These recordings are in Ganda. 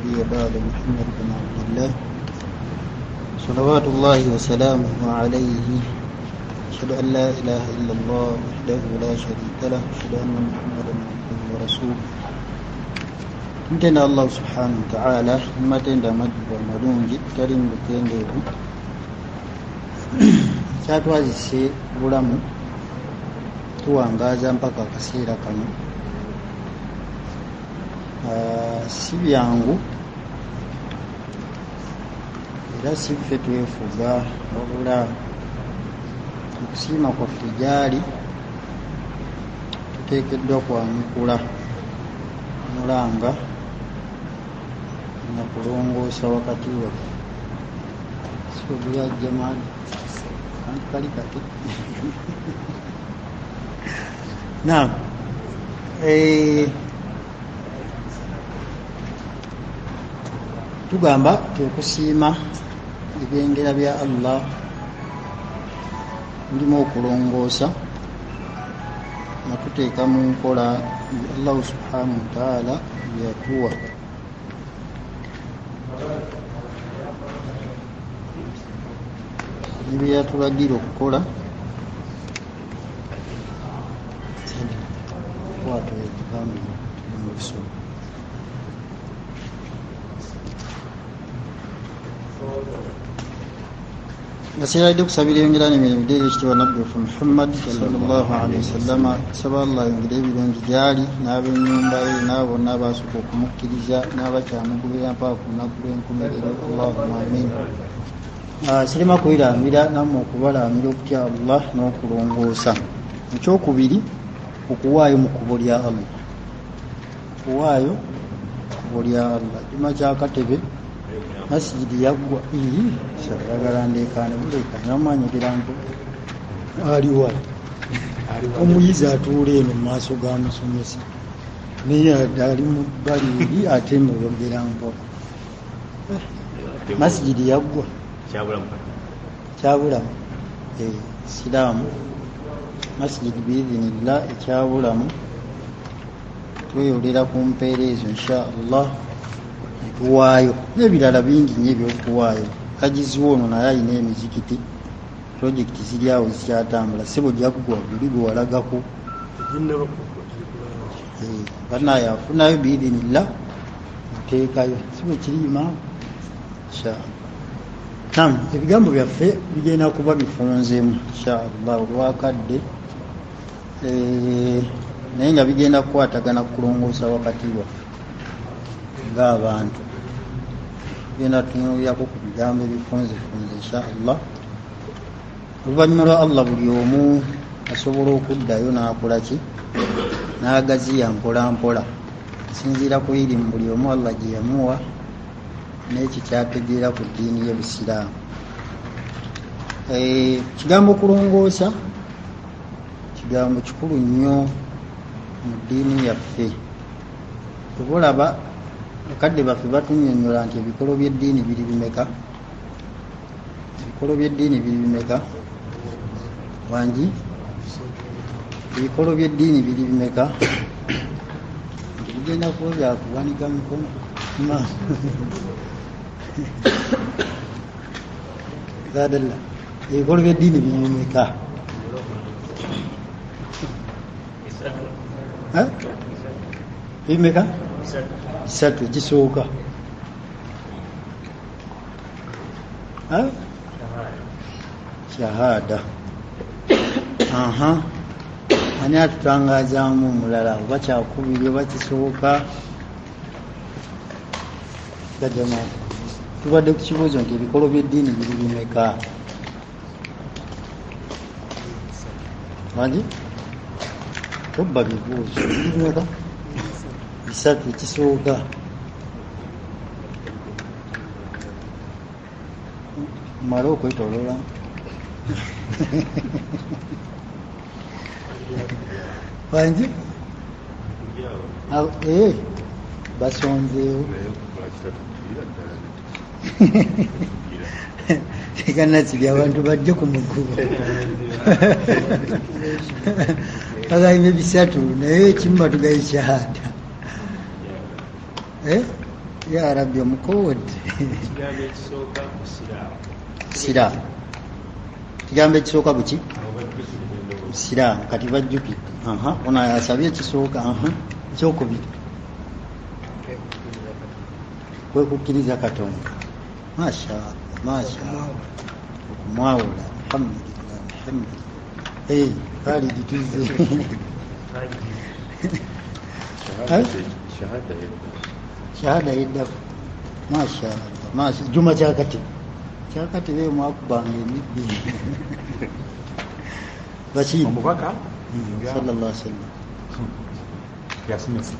نبي بعد محمد بن عبد الله صلوات الله وسلامه عليه أشهد أن لا إله إلا الله وحده لا شريك له أشهد أن محمدا عبده ورسوله ntenda Allah subhanahu wa ta'ala matenda amajjwa amalungi tali mu bukendeevu kyatwazise bulamu tuwangaaza mpaka akaseera kano si byangu era si ffe twefuga wabula okusiima kwaffe gyali tuteekeddwa kwanukula mulanga na kulongoosa wakati waffe siobulya jamaani kantu kali kati naam tugamba okusiima ebyengera bya Allah mulimu okulongoosa natuteeka mu nkola Allah subhanahu wa ta'ala byatuwa nebyeyatulagira okukola nasiradde kusabira yongera n'emirimu gyeri ekitiibwa nabbi waffe Muhammad sallallahu alaihi wasallama saba Allah yongere ebirungi gyali n'ab'ennyumba ye n'abo bonna abaasooka okumukkiriza n'abakyamugubira mpaka ku lunaku lw'enkomerero Allahumma amin. Sirema kweraamira nammwe okubalaamira okutya Allah n'okulongoosa. Ekyokubiri okuwaayo mu kkubo lya Allah, okuwaayo kkubo lya Allah. Juma kyakatebe masjidi yaggwa sayagala ndeekaane buleekaane namanyirira nti aliwa omuyizi atuula eno mu maaso ga musomesa naye ali mu bbali eri ate muyogera mpola masjidi yaggwa kyabulamu siraamu masjidi biidhinillah ekyabulamu tweyolera ku mpeera ezo insha Allah tuwaayo n'ebirala bingi nnyo ebyokuwaayo. Kagiziwo ono naye alina emizikiti projekiti ziri awo zikyatambula sebo gyakugwa buli gwe walagako banaye afunayo biidhinillah oteekayo sibwe kiriima inshallah. Ebigambo byaffe bigenda kuba bifunzemu inshallah olwakadde naye nga bigenda kukwatagana kulongoosa wakati waffe ng'abantu. Tugenda tunuulyako ku bigambo ebifunzefunze inshallah. Oluvannyuma lwa Allah buli omu asobola okuddayo n'akola ki n'agaziya mpola mpola asinziira ku irimu buli omu Allah gye yamuwa n'ekyo kyategeera ku ddiini y'Obusiraamu. Kigambo kulongoosa kigambo kikulu nnyo mu ddiini yaffe. Tubolaba bakadde baffe batunnyonnyola nti ebikolo by'eddiini biri bimeka? Ebikolo by'eddiini biri bimeka? Wangi? Ebikolo by'eddiini biri bimeka? Bigenda kuba byakuwanika mikono zadalla. Ebikolo by'eddiini biri bimeka? Bimeka? Bisatu. Ekisooka shahada. Ani atutangazaamu omulala oba kyakubiri oba kisooka? Gajama tubadde ku kibuuzo nti ebikolo by'eddiini biri bimeka? Wali tobba bibuuzo bimeka? Bisatu. Ekisooka mala okwetoloola wangi basonzeewo tekanakiri abantu bajje ku mugubo bagayime bisatu naye ekimu batugaye shahada ya rabbi omukoode siraamu kigambo ekisooka buki siraamu kati bajjukidde ono asabye ekisooka ekyokubiri kwekukkiriza katonda mashallah okumwawula alhamdulillah Khalid tuze shahada yeddaku mashallah juma kyakati be mwakubanga emibbi baki omubaka sallallahu alaihi wasallam yasomesa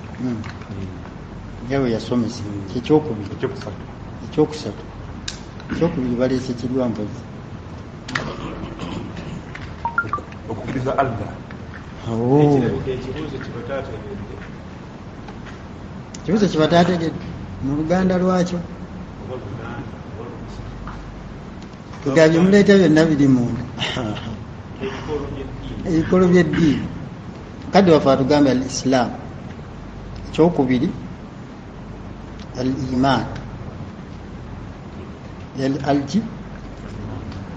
yawe yasomesa ekyokubiri ekyokusatu ekyokubiri baleese kirwa mpozi okukkiriza Allah kibuzo kibataategedde mu luganda lwakyo tugabye muleeta byonna biri munda ebikolo by'eddiini kadde wafe atugambe al islam ekyokubiri al iman alki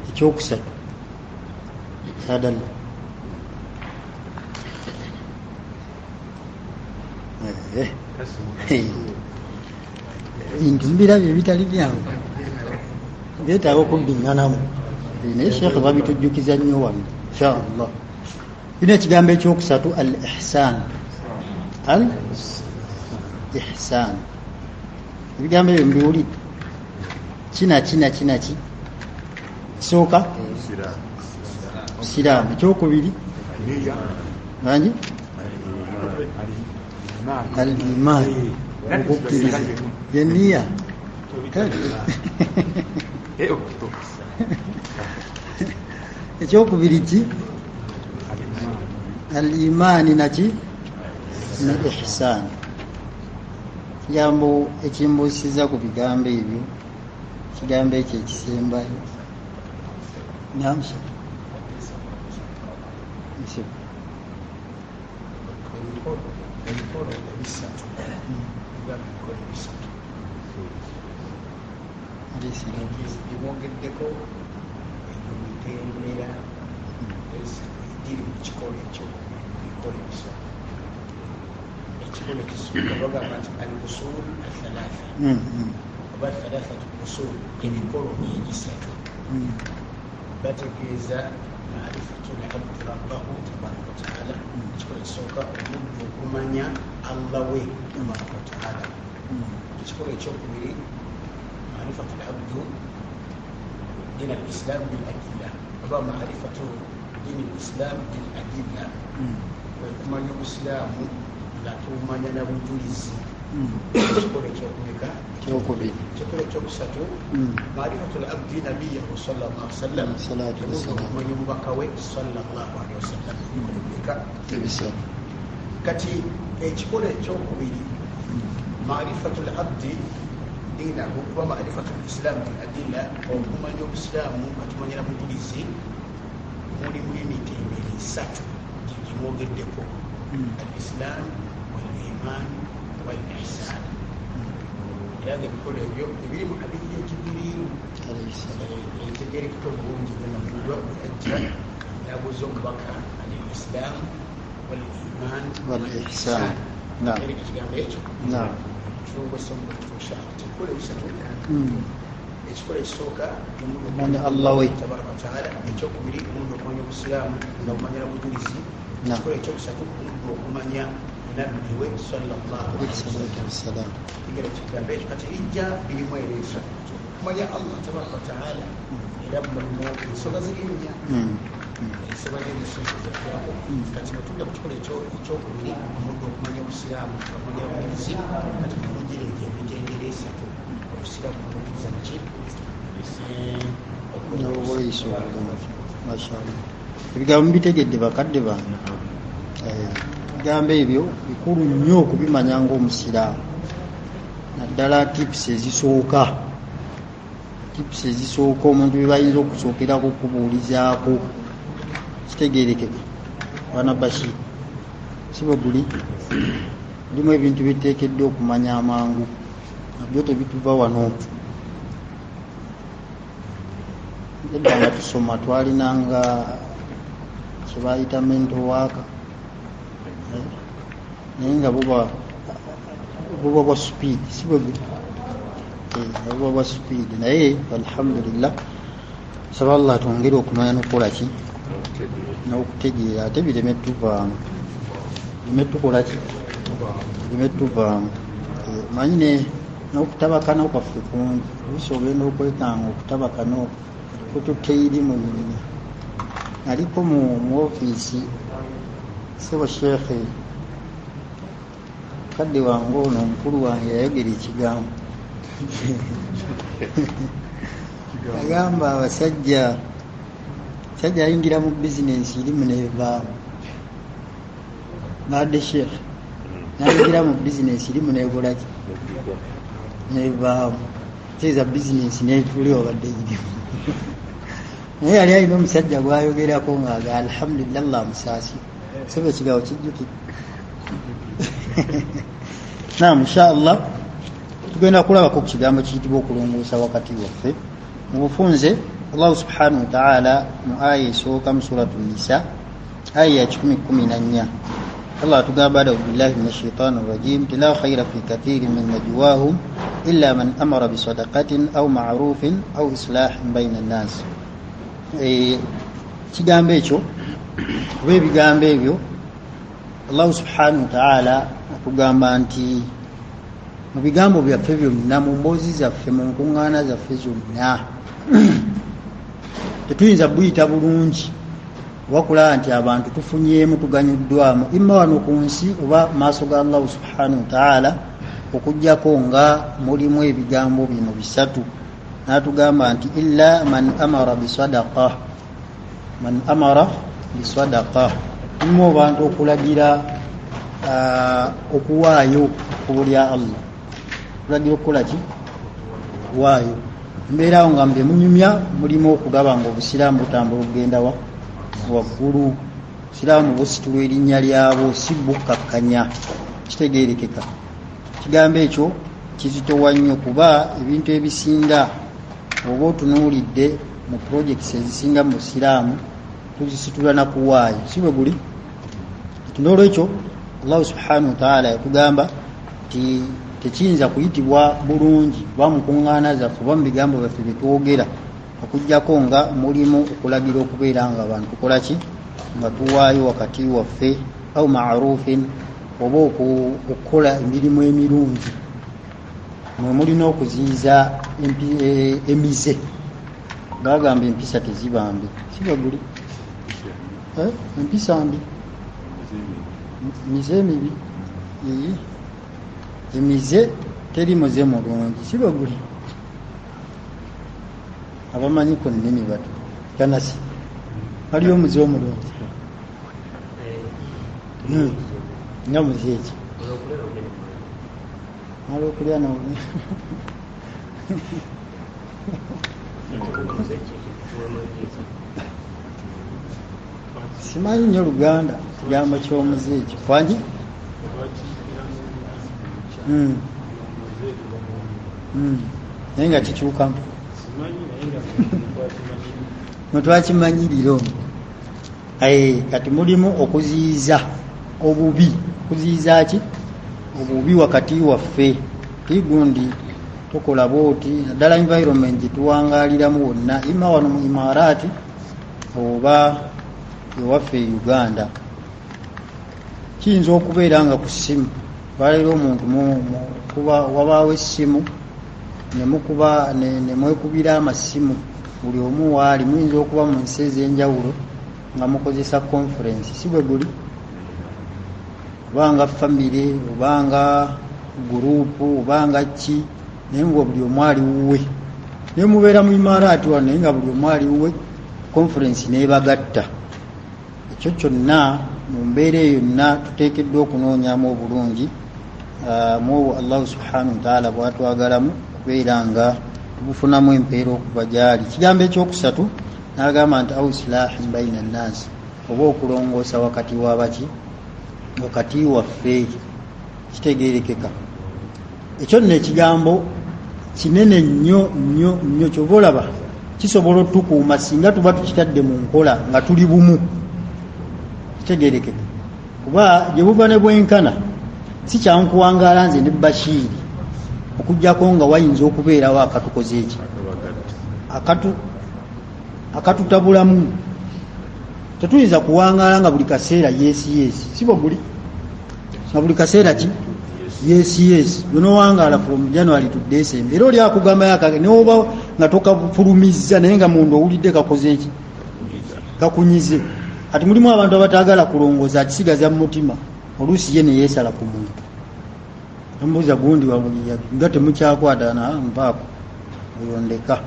ekyokusatu sadalla bintu mbirabye bitali byangu byetaaga okuddinganamu naye sheekhe babitujjukiza nnyo wano inshaallah bino ekigambo ekyokusatu al ihsan ebigambo ebyo mbiwulidde kinaki kisooka siraamu ekyokubiri mangi al iman okukkiriza yeniya ekyokubiri ki al imaani naki ne ihsan kigambo ekimbuusiza ku bigambo ebyo kigambo ekyo ekisembayo namusa bimwogeddeko emitendera giri mu kikolo ekyo bikolo ebisatu ekikolo ekisooka bagamba nti al usul athalatha oba thalathatu usul emikolo egisatu bategeeza marifatu labdi rabbahu tabaraka wataala ekikolo ekisooka omuddu okumanya allah we tabaraka wataala ekikolo ekyokubiri معرفة العبد دين الإسلام بالأدلة أبا معرفة دين الإسلام بالأدلة ويكون الإسلام لا تومن نبوجيز تقول تشوكساتو معرفة العبد نبيه صلى الله عليه وسلم صلاة والسلام من يبكوي صلى الله عليه وسلم كتي تقول تشوكبيري معرفة العبد دينه ومعرفة الإسلام بالأدلة ومن الإسلام ومن يبوجيز muri miti ibiri satu gimwogeddeko al-islam wal-iman wal-ihsan era ebikolo ebyo ebiri mu hadithi ya Jibriil etegerekeka obulungi namuddwa ajja yabuuza omubaka al-islam wal-iman wal-ihsan ekigambo ekyo kyobasa omutusha ekikolo ebisatu ekikolo ekisooka omanya allah we tabaraka wataala ekyokubiri omuntu okumanya obusiraamu nga omanyira bujulizi ekikolo ekyokusatu omuntu okumanya nabbi we sallallahu alaihi wasallam igera ekigambo ekyo kati lijja birimu ereesa okumanya allah tabaraka wataala era mulimu ensonga ziri nnya ensonga zerisozaako kati netudda ku kikolo ekyokubiri omuntu okumanya obusiraamu okumanya bujulizi kati kumugire emitendera esatu obusiraamu obujuliza nki ebigambo bitegedde bakadde bange ebigambo ebyo bikulu nnyo okubimanya ngaomusiraamu naddala tipusi ezisooka omuntu bebayinza okusookeraku okubuulizaako kitegerekeka bana bashir sibe buli mulimu ebintu biteekeddwa okumanya amangu nabyo tebituva wano. Edda nga tusoma twalinanga kyebayita mental worker naye nga buba bwa speed si bwe buba bwa speed, naye alhamdulillah saba Allah atwongere okumanya n'okukola ki n'okutegeera ate bireme tuvaamu bireme tuvaamu manyine n'okutabakana kwaffe kungi oluusi ogenda okwekanga okutabakana kututeiri mu bimina. Naliko mu ofiisi sebo sheekhe kadde wange ono omukulu wange yayogera ekigambo agamba abasajja ayingira mu bizinensi erimu nevaamu nadde sheekhe nayingira mu bizinensi erimu nekolaki nevaamu teeza bizinensi netuli obadde irimu naye yali alina omusajja gwayogerako ngaaga alhamdulillah allah musaasi sebe ekigawo kijjukire. Naam, inshallah tugenda kulabako ku kigambo kiyitibwa okulongoosa wakati waffe mu bufunze. Allah subhanahu wa ta'ala mu aya esooka mu suratu Nisa aya ya 10:14 Allah tugamba a'udhu billahi minash shaitani rrajim la khayra fi kathirin min najwahum illa man amara bi sadaqatin aw ma'rufin aw islahin bayna an-nas. Kigambo ekyo oba ebigambo ebyo Allah subhanahu wa ta'ala atugamba nti mu bigambo byaffe byonna mu mboozi zaffe mu nkuŋŋaana zaffe zonna tetuyinza buyita bulungi oba kulaba nti abantu tufunyeemu tuganyuddwamu imma wano ku nsi oba maaso ga Allah subhanahu wa ta'ala okuggyako nga mulimu ebigambo bino bisatu. Natugamba nti illa man amara bisadaqa, man amara bisadaqa, mulimu abantu okulagira okuwaayo ekkubo lya Allah, okulagira okukola ki waayo. Mbeerawo nga mbe munyumya mulimu okugaba nga obusiraamu butambula okugenda waggulu, obusiraamu busitula erinnya lyabo si bukkakkanya, kitegeerekeka. Kigambo ekyo kizitowa nnyo kuba ebintu ebisinga oba otunuulidde mu projects ezisinga mu busiraamu tuzisitula na kuwaayo, si bwe guli. N'olwekyo Allah subhanahu wa ta'ala yatugamba nti tekiyinza kuyitibwa bulungi oba mu kuŋŋaana zaffe oba mu bigambo byaffe bye twogera okuggyako nga mulimu okulagira okubeera nga abantu tukola ki, nga tuwaayo wakati waffe, au ma'rufin, oba okukola emirimu emirungi mwe mulina okuziyiza emize. Bagamba empisa tezibambi, si bwe guli. Empisa mbi, mize mibi, emize teri muze mulungi, si bwe guli. Abamanyi ku nnimi bato kanasi waliyo omuze omulungi nga muze eki mala okulya nobe simanyi nnyo Luganda kigambo ky'omuze ekyo kwangi naye nga kikyukamu mwetwakimanyirira omwo. Kati mulimu okuziyiza obubi, okuziyiza ki obubi wakati waffe. Tigundi tukola booti naddala environment gyetuwangaaliramu wonna, ima wano mu Imarati oba ewaffe e Uganda. Kiyinza okubeera nga ku ssimu baleero omuntu kuba wabaawo essimu nemukuba nemwekubira amasimu buli omu waali, muyinza okuba mu nsi ez'enjawulo nga mukozesa conference, si bwe guli, obanga famire obanga gurupu obanga ki, naye nga buli omu ali wuwe. Naye mubeera mu Imarati wano naye nga buli omu ali wuwe, conference nebagatta. Ekyo kyonna mu mbeera eyo yonna tuteekeddwa okunoonyamu obulungi mu Allah subhanahu wa ta'ala bwatwagalamu kubeera nga tubufunamu empeera okuva gyali. Kigambo ekyokusatu n'agamba nti au islahin baina nnaasi, oba okulongoosa wakati wabaki, wakati waffe. Kitegeerekeka ekyo nno ekigambo kinene nnyo kyova olaba kisobola otukuuma singa tuba tukitadde mu nkola nga tuli bumu kitegerekeka kuba gye buva ne bwenkana si kyankuwangaala nze ne Bashiri okugjako nga wayinza okubeerawo akatukoze eki akatutabulamu. Tetuyinza kuwangaala nga buli kaseera yes sibo guli nga buli kaseera ki yes binowangaala from January to December era oli akugamba yakage neoba nga tokafulumizza naye nga mundu owulidde kakoze eki kakunyize. Ati mulimu abantu abatagala kulongooza akisigaza mu mutima oluusi ye neyeesala ku muntu ambuuza gundi nga temukyakwatana mpaako oyondeka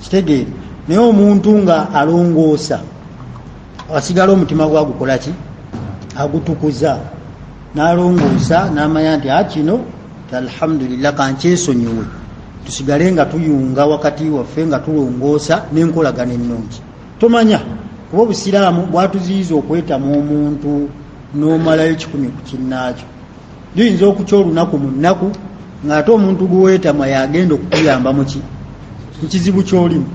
kitegeere. Naye omuntu nga alongoosa asigala omutima gwagukola ki agutukuza n'alongoosa n'amanya nti kino alhamdulillah kankyesonyiwe tusigale nga tuyunga wakati waffe nga tulongoosa n'enkolagana ennungi. Tomanya kuba obusiraamu bwatuziyiza okwetamu omuntu n'omalayo 10 ku kinnaakyo. Giyinza okukya olunaku mu nnaku ng'ate omuntu gweweetama yagenda okukuyamba mu kizibu ky'olimu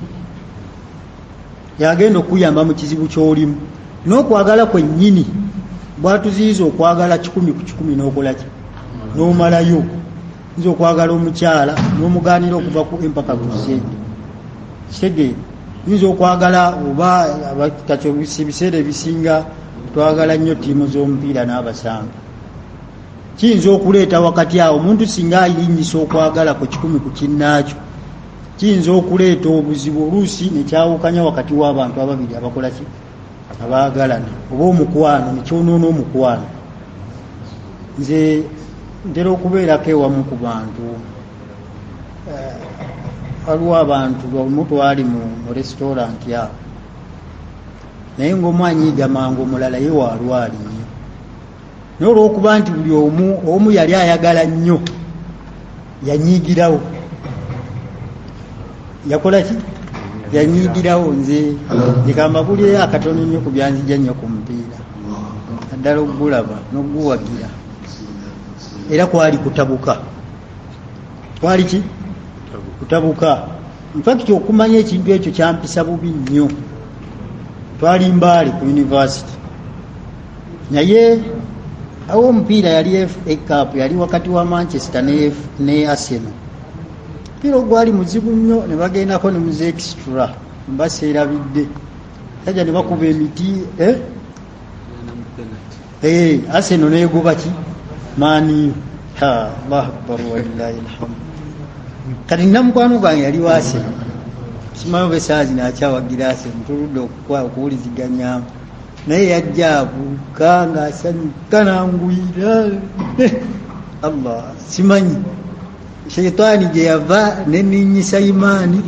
yagenda okuyamba mu kizibu ky'olimu. N'okwagala kwennyini bwatuziyiza okwagala 10 ku 10 n'okola ki n'omalayo. Nza okwagala omukyala n'omugaanira okuva ku empaka ku zzedde kitegeere. Nza okwagala oba kakyo ebiseera ebisinga twagala nnyo ttiimu z'omupiira n'abasanga. Kiyinza okuleeta wakati awo omuntu singa ayinyisa okwagala ku 10 ku kinnaakyo kiyinza okuleeta obuzibu oluusi nekyawukanya wakati w'abantu ababiri abakola ki abaagalana oba omukwano nekyonoona omukwano. Nze ntera okubeerako ewamu ku bantu waliwo abantu omu twali mu restaurant awo naye ngaomwanyiiga mangu omulala ye waalwali nnyo naye olw'okuba nti buli omu yali ayagala nnyo yanyiigirawo yakola ki yanyiigirawo. Nze ndikamba buli akatono nnyo ku byanzija nnyo ku mupiira naddala okugulaba n'okuguwagira era kwali kutabuka kwali ki kutabuka. Infact okumanya ekintu ekyo kyampisa bubi nnyo. Twali Mbale ku university naye awo omupiira yali FA Cup yali wakati wa Manchester ne Arsenal. Omupiira ogwali muzibu nnyo ne bagendako ne muze extra mbaseerabidde tajja ne bakuba emiti Arsenal neegoba ki maani Allahu akbar walillahi alhamdu. Kati namukwano gwange yali wa Arsenal simanyi oba essaawa zino akyawagira Arsenal tuludde okuwuliziganyaamu naye yajja abuuka ng'asanyuka nanguyira Allah simanyi sheitaani gye yava neninyisa imaani.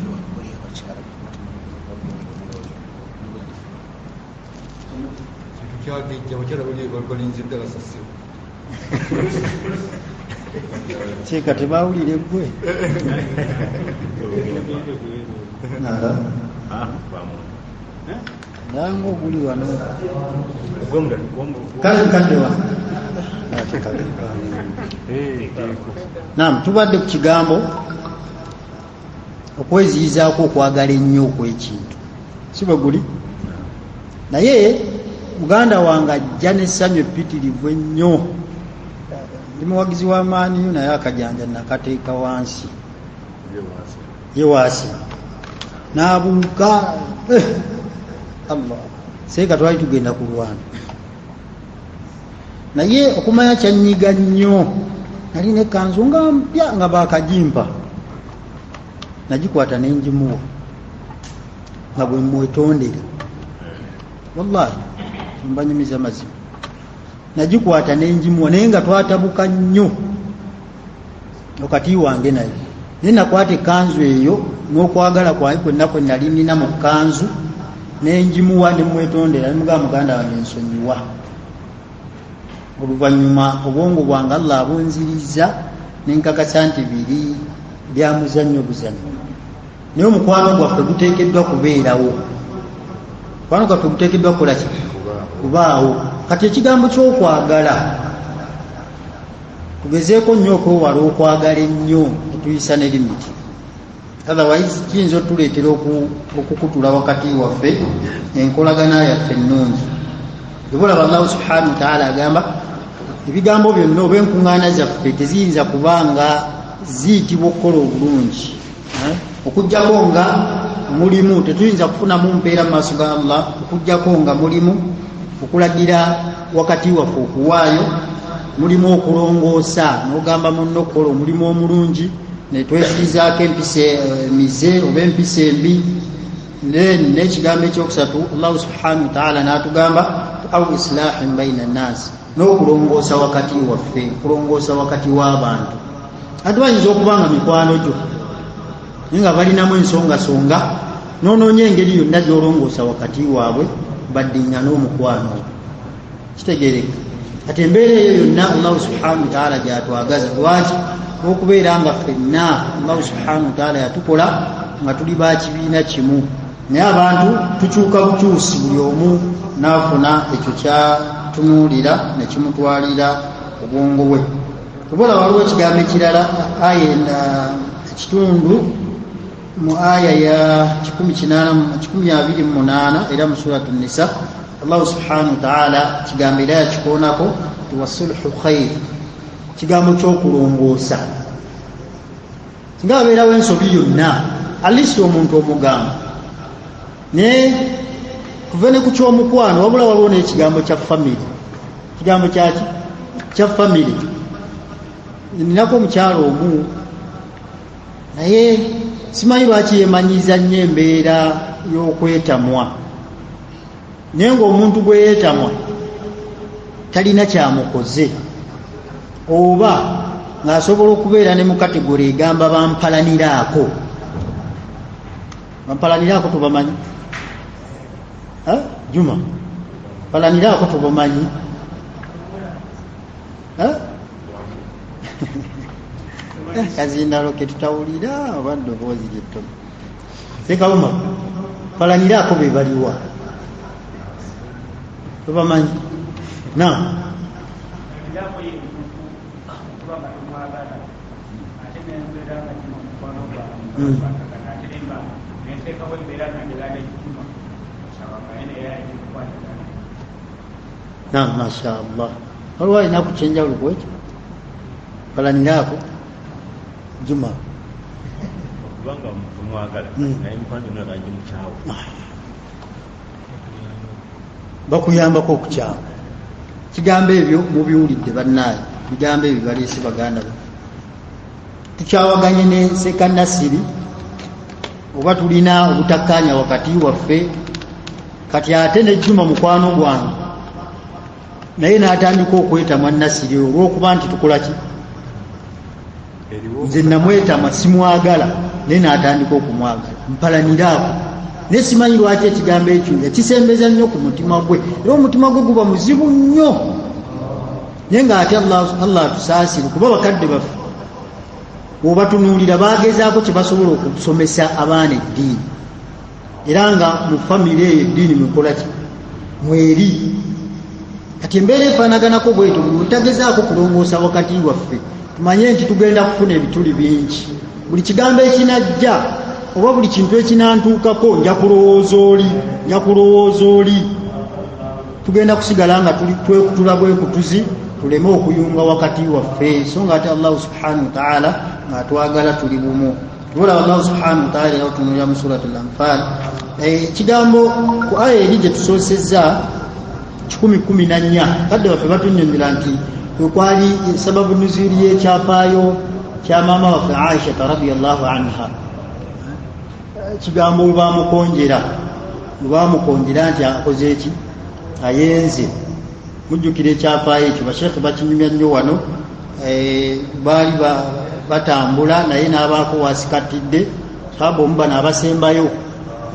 Kyeka tebawulire gwe nanga oguli wano kaddewa nam tubadde ku kigambo okweziyizaako okwagala ennyo okwekintu si bwe guli naye muganda wange ajja n'essanyu epitirivu ennyo. Ndi muwagizi wa maaniyo naye akajanja nakateeka wansi ye waasi n'abuuka Allah seeka twali tugenda kulwana naye okumanya kyanyiga nnyo nali nekanzu nga mpya nga bakajimpa nagikwata nenjimuwa nga bwe mwetondera wallahi mbanyumiza mazima nagikwata nenjimuwa naye nga twatabuka nnyo okati wange naye nakwata ekanzu eyo n'okwagala kwange kwenna kwe nali nina mu kanzu nenjimuwa nemwetondera nemugamba muganda wange nsonyiwa. Oluvannyuma obwongo bwange Allah abunziriza nenkakasa nti biri bya muzannyo buzannyo naye omukwano gwaffe guteekeddwa kubeerawo. Omukwano gwaffe guteekeddwa kukola ki kubaawo. Kati ekigambo ky'okwagala tugezeeko nnyo okwewala okwagala ennyo netuyisa ne limiti, otherwise kiyinza otuleetera okukutula wakati waffe enkolagana yaffe ennungi. ebulaba Allahu subhanahu wa ta'ala agamba ebigambo byonna oba enkuŋŋaana zaffe teziyinza kubanga ziyitibwa okukola obulungi, okugjako nga mulimu, tetuyinza kufunamu mpeera mu maaso ga Allah okugjako nga mulimu okulagira wakati waffe okuwaayo, mulimu okulongoosa n'ogamba munno okukola omulimu omulungi netwezirizaako empisa emize oba empisa embi. N'ekigambo ekyokusatu Allahu subhanahu wa ta'ala n'atugamba au islahin baina nnaasi, n'okulongoosa wakati waffe, kulongoosa wakati w'abantu. Ate bayinza okubanga mikwano gyo naye nga balinamu ensongasonga, noononya engeri yonna gy'olongoosa wakati waabwe baddinya n'omukwano kitegereka. Ate embeera eyo yonna Allahu subhanahu wa ta'ala gyatwagaza. Lwaki? Okubeera nga ffenna Allahu subhanahu wa ta'ala yatukola nga tuli ba kibiina kimu, naye abantu tukyuka bukyusi, buli omu n'afuna ekyo kyatunuulira ne kimutwalira obwongo bwe. Obola waliwo ekigambo ekirala aya ekitundu mu aya ya 128 era mu suratu Nisa, Allahu subhanahu wa ta'ala kigambo era yakikoonako wasulhu khair, kigambo ky'okulongoosa. Singa wabeerawo ensobi yonna alisi omuntu omugamba naye kuva ne ku kyomukwano, wabula waliwo n'ekigambo kya family. Kigambo kyaki kya family. Ninako omukyalo omu naye simanyi lwaki yeemanyiza nnyo embeera y'okwetamwa, naye ng'omuntu gwe yeetamwa talina kyamukoze, oba ng'asobola okubeera ne mu kategori egamba bampalaniraako. Bampalaniraako tubamanyi? Juma, mpalaniraako tubamanyi? Kazindalo ke tutawulira oba ddoboozi lyettono. Sekawuma, mpalaniraako be baliwa? Tubamanyi? Na masha Allah. Waliwo alina kuchenjawulo kwekyo palaniraako Juma kubanga mwagala naye mpande n'abangi mukyawo bakuyambako okukyawa. Kigambo ebyo mubiwulidde bannaaye, bigambo ebyo baleese baganda be. Tukyawaganye ne Sekanasiri oba tulina obutakkaanya wakati waffe. Kati ate ne Juma mukwano gwange naye n'atandika okwetamwa Nasiri olw'okuba nti tukola ki? Nze namwetama simwagala naye n'atandika okumwagala. Mpalaniraako naye simanyi lwaki ekigambo ekyo yakisembeza nnyo ku mutima gwe, era omutima gwe guba muzibu nnyo. Naye ng'ate Allah atusaasire kuba bakadde baffe obatunuulira bagezaako kye basobola okusomesa abaana eddiini, era nga mu famire eyo eddiini mukola ki? Mweri. Kati embeera efaanaganako bwetyo, buli tagezaako kulongoosa wakati waffe tumanye nti tugenda kufuna ebituli bingi. Buli kigambo ekinajja oba buli kintu ekinantuukako nja kulowooza oli, tugenda kusigala nga twekutula bwekutuzi, tuleme okuyunga wakati waffe. So nga ate Allah subhanahu wa ta'ala ng'atwagala tuli bumu. Tubulaba Allah subhanahu wa ta'ala era otunulira mu suratul Anfal kigambo ku aya eri gye tusoosezza 10:14 kadde baffe batunnyonnyola nti kwali sababu nuzuli y'ekyapaayo kya maama waffe Aisha radhiyallahu anha. Kigambo baamukonjera nti akoze eki? Ayenze. Mujjukira ekyapaayo ekyo bashekhe bakinyumya nnyo wano. Baali batambula naye n'abaako wasikatidde sahaba omu bano abasembayo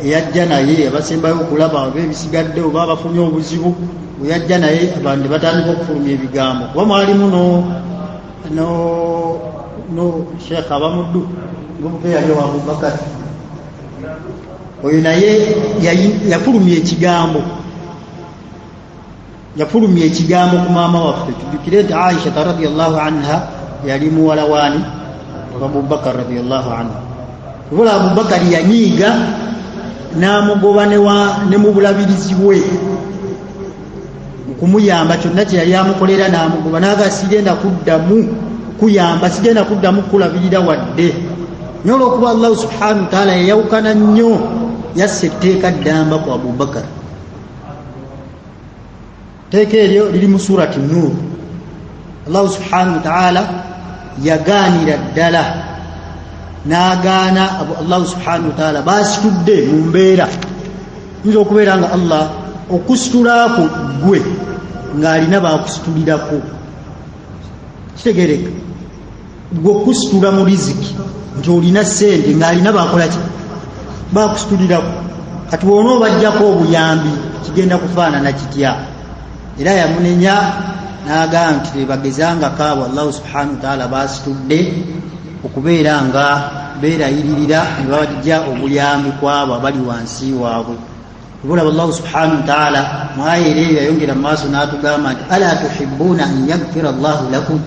eyajja naye abasembayo okulaba oba ebisigadde oba abafunye obuzibu, eyajja naye abantu batandika okufulumya ebigambo. Kuba mwalimu no Sheikh Abamuddu ngomuke yali wa Abubakar, oyo naye yafulumya ekigambo ku maama waffe. Tujjukire nti Aisha radhiyallahu anha yali muwala wani Abubakar radiyallahu anhu. Wala Abubakar yanyiiga n'amugoba ne mu bulabirizi bwe kumuyamba kyonna kye yali amukolera n'amugoba n'aga sigenda kuddamu kuyamba, sigenda kuddamu kulabirira wadde. Naye olw'okuba Allah subhanahu wa ta'ala yayawukana nnyo yasse etteeka ddamba ku Abubakar. Teeka eryo liri mu surati Nuur. Allah subhanahu wa ta'ala yagaanira ddala n'agaana Allah subhanahu wa ta'ala baasitudde mu mbeera yinza okubeera nga Allah okusitulako gwe ng'alina baakusitulirako. Kitegereka gwe okusitula mu riziki nti olina ssente ng'alina baakola ki baakusitulirako. Kati wona obajjako obuyambi kigenda kufaanana kitya? Era yamunenya n'agamba nti tebagezangako abo Allah subhanahu wa ta'ala baasitudde okubeera nga beerayiririra ne bajja obuyambi kwabo abali wansi waabwe. Olaba Allah subhanahu wa ta'ala mu aya eyo yayongera mu maaso n'atugamba nti ala tuhibbuuna an yaghfira Allahu lakum.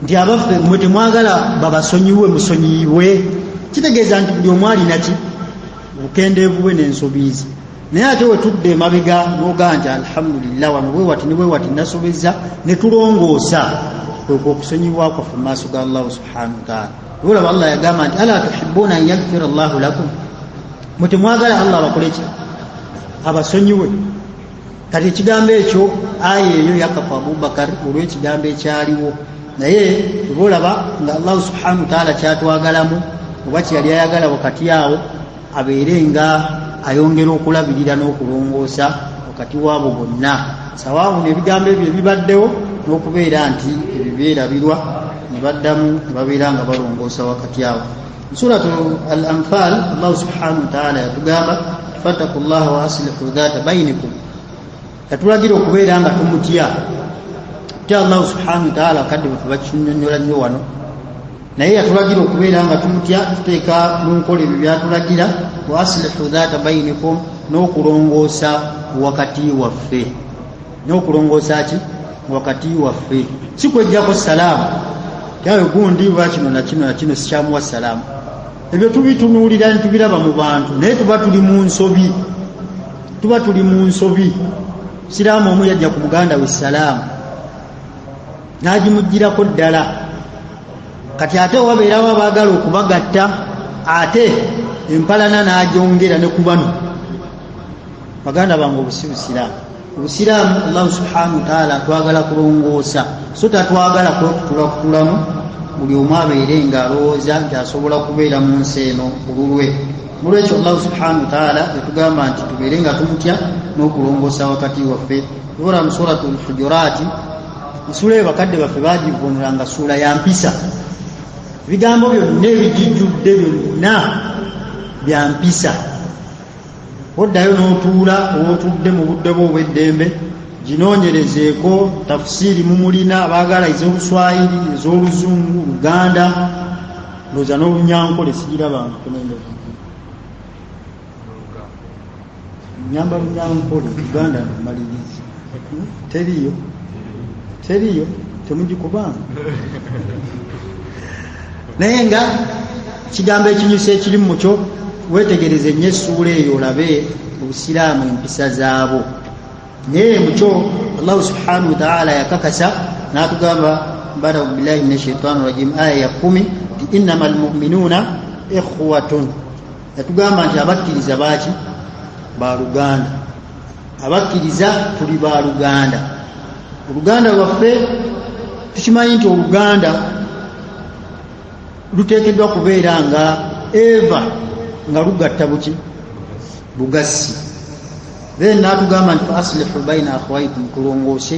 Nti abaffe mmwe temwagala babasonyiwe musonyiibwe. Kitegeeza nti buli omu alina ki obukendeevu bwe n'ensobiizi. Naye ate wetudde emabega n'ogaa nti alhamdulillah wano bwewati ne bwewati nasobeza ne tulongoosa kwekwo okusonyibwa kwaffe mu maaso ga Allah subhanahu wa ta'ala. Olaba Allah yagamba nti ala tuhibbuuna an yaghfira Allahu lakum, mwe temwagala Allah abakole ki abasonyiwe. Kati ekigambo ekyo aya eyo yakafa Abubakar olw'ekigambo ekyaliwo. Naye olaba nga Allah subhanahu wa ta'ala kyatwagalamu oba kye yali ayagala wakati awo abeere nga ayongera okulabirira n'okulongoosa wakati waabo bonna, sawaabu n'ebigambo ebyo ebibaddewo n'okubeera nti ebibeerabirwa ne baddamu ne babeera nga balongoosa wakati awo. Suratu Al-Anfal Allah subhanahu wa ta'ala yatugamba fattaqullaha wa aslihu dhata bainikum, yatulagira okubeera nga tumutya Allah subhanahu wa ta'ala. Kadde bwe tubakinyonnyola nnyo wano, naye yatulagira okubeera nga tumutya, tuteeka mu nkola ebyo byatulagira. Wa aslihu dhata bainikum, n'okulongoosa wakati waffe. N'okulongoosa ki wakati waffe, si kwejjako salaamu yawe gundi ba kino na kino na kino sikyamuwa salaamu. Ebyo tubitunuulira ntubiraba mu bantu, naye tuba tuli mu nsobi. Siraamu omu yajja ku muganda we salaamu n'agimugirako ddala. Kati ate wabeerawo abaagala okubagatta, ate empalana n'agyongera ne ku bano. Baganda bange obusi busiraamu. Obusiraamu Allah subhanahu wa ta'ala twagala kulongoosa, so tatwagala kutulamu buli omu abeere ng'alowooza nti asobola kubeera mu nsi eno bululwe. Mulwekyo Allah subhanahu wa ta'ala yatugamba nti tubeere nga tumutya n'okulongoosa wakati waffe. Tubula mu suratul Hujuraati, ensula eyo bakadde baffe baagivunula nga ssuula ya mpisa. Ebigambo byonna ebigijjudde byonna bya mpisa. Oddayo n'otuula owootudde mu budde bwo obw'eddembe, ginoonyerezeeko tafsiiri mumulina abaagala ez'Oluswayiri, ez'Oluzungu, Luganda, ndowooza n'Olunyankole sigirabanga nyamba Lunyankole Luganda malirizi teriyo temugikubanga. Naye nga kigambo ekinyusa ekiri mu kyo, wetegereze nnyo essuula eyo olabe obusiraamu empisa zaabo. Naye mu kyo Allah subhanahu wa ta'ala yakakasa n'atugamba ba'da billahi minash shaitani rajim, aya ya 10 nti innamal mu'minuuna ikhwatun. Yatugamba nti abakkiriza baaki ba Luganda, abakkiriza tuli ba Luganda. Oluganda lwaffe tukimanyi nti Oluganda luteekeddwa kubeera nga eva nga lugatta buki bugasi. Then n'atugamba nti aslihu baina akhawaykum, tulongoose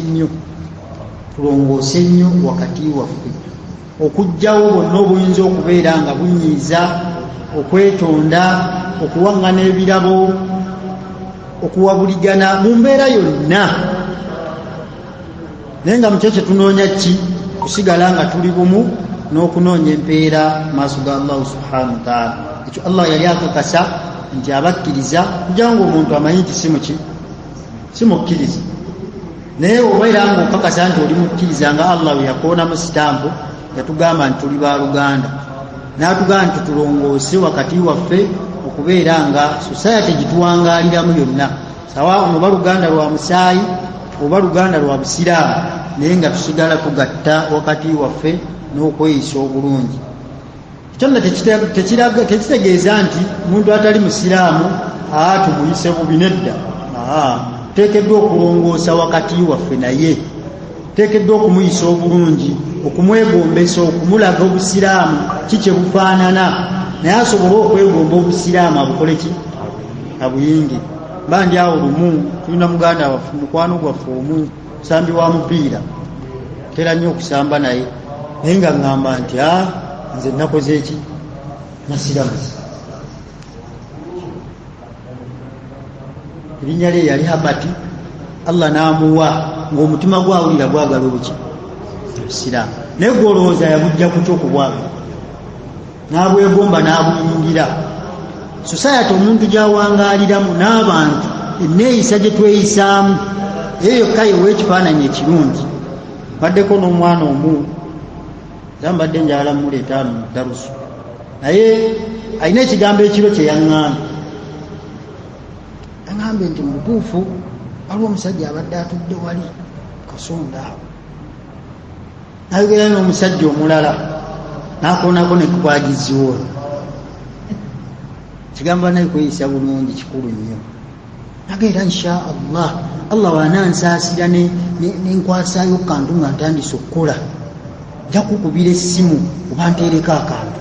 nnyo wakati waffe, okugjawo bonna obuyinza okubeera nga bunyiiza okwetonda, okuwaŋŋana ebirabo, okuwabuligana mu mbeera yonna. Naye nga mukyo kyetunoonya ki? Kusigala nga tuli bumu n'okunoonya empeera maaso ga Allah subhanahu wa ta'ala. Ekyo Allah yali akakasa nti abakkiriza kugira nga omuntu amanyi nti si mukkiriza. naye oba era ng'okakasa nti oli mukkiriza nga Allah we yakoona mu sitampu yatugamba nti tuli baluganda n'atugamba nti tulongoose wakati waffe okubeera nga society gituwangaaliramu yonna sawa oba luganda lwa musaayi oba luganda lwa busiraamu naye nga tusigala tugatta wakati waffe n'okweyisa obulungi. Kyonna tekitegeeza nti omuntu atali musiraamu tumuyise bubi, nedda. Tuteekeddwa okulongoosa wakati waffe naye, tuteekeddwa okumuyisa obulungi, okumwegombesa, okumulaga obusiraamu kikye bufaanana, naye asobole okwegomba obusiraamu abukole ki? Abuyingi. Bandi awo lumu tulina muganda waffe, mukwano gwaffe omu, musambi wa mupiira, tera nnyo okusamba naye nga ŋŋamba nti nze nakoze eki? Nasiramuzi. Erinnya lye yali Habati, Allah n'amuwa ng'omutima gwawulira gwagala obuki? Obusiraamu. Naye gwolowooza yabujja kutya okubwagala? N'abwegomba n'abuyingira. Society omuntu gy'awangaaliramu n'abantu enneeyisa gye tweyisaamu eyo yokka yewa ekifaananyi ekirungi. Baddeko n'omwana omu mbadde njagala muleeta mu darusu, naye alina ekigambo ekiro kye yaŋŋambye nti mutuufu waliwo omusajja abadde atudde wali kasonda awo, nayogera n'omusajja omulala n'akoonako nekukwagiziwo. Kigambo naye kweyisa bulungi kikulu nnyo. Nageera insha Allah waanansaasira nenkwasaayo kantu nga ntandise okukola, nja kukubira essimu oba nteereko akantu.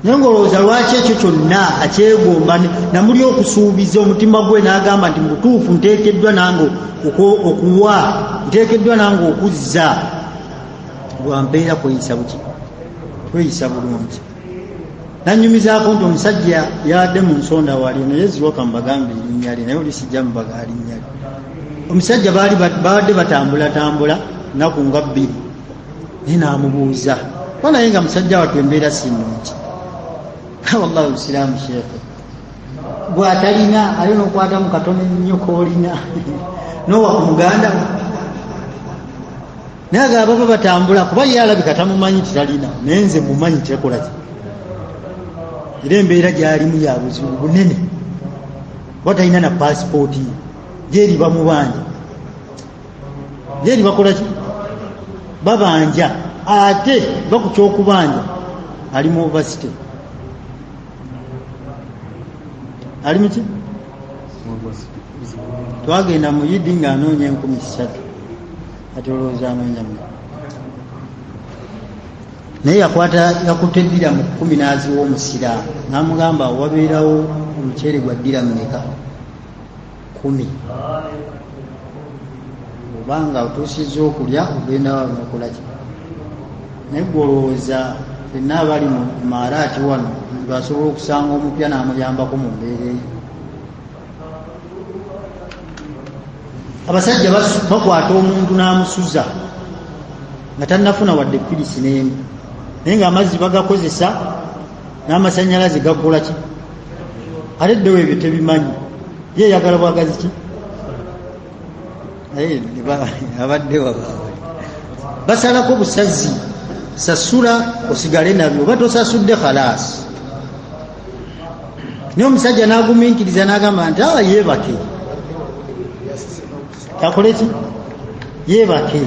Naye ng'olowooza lwaki ekyo kyonna akyegomba namuli okusuubiza omutima gwe n'agamba nti mutuufu nteekeddwa nange okuwa, nteekeddwa nange okuzza. Lwampeera kweyisa buki? Kweyisa bulungi. Nanyumizaako nti omusajja yabadde mu nsonda wali, naye ziwaka mubagambe erinnya lye, naye oli sijja mubaga linnya lye. Omusajja babadde batambulatambula nnaku nga 2, naye n'amubuuza naye nga musajja wattu embeera si nnungi. Wallahi obusiraamu sheekhe bw'atalina ali n'okwata mu katono ennyo k'olina n'owa ku muganda we, naye agaba baba batambula kuba ye alabika tamumanyi titalina, naye nze mumanyi tekola ki. Era embeera gy'alimu ya buzibu bunene, batalina na paasipooti gyeri bamubanja, gyeri bakola ki? Babanja, ate bakukyokubanja ali mu ovasite. Ali muki? Twagenda mu Yidi ng'anoonya 3,000 ati olowooza anoonya naye yakutte ddira mu 10 n'aziwa omusiraamu, n'amugamba wabeerawo omuceere gwa ddira mmeka? 10. Obanga otuusizza okulya ogenda wano okola ki? Naye gwolowooza fenna abali mu maaraati wano omuntu asobola okusanga omupya n'amuyambako mu mbeera eyo? Abasajja bakwata omuntu n'amusuza nga tannafuna wadde pilisi n'emu, naye ng'amazzi bagakozesa n'amasannyalaze gakola ki? Ate ddewo ebyo tebimanyi, ye yagala bwagazi ki? Naye abadde basalako busazi, sasula osigale nabyo, oba tosasudde khalaasi. Naye omusajja n'agumiikiriza n'agamba nti yeebake, akole ki? Yeebake.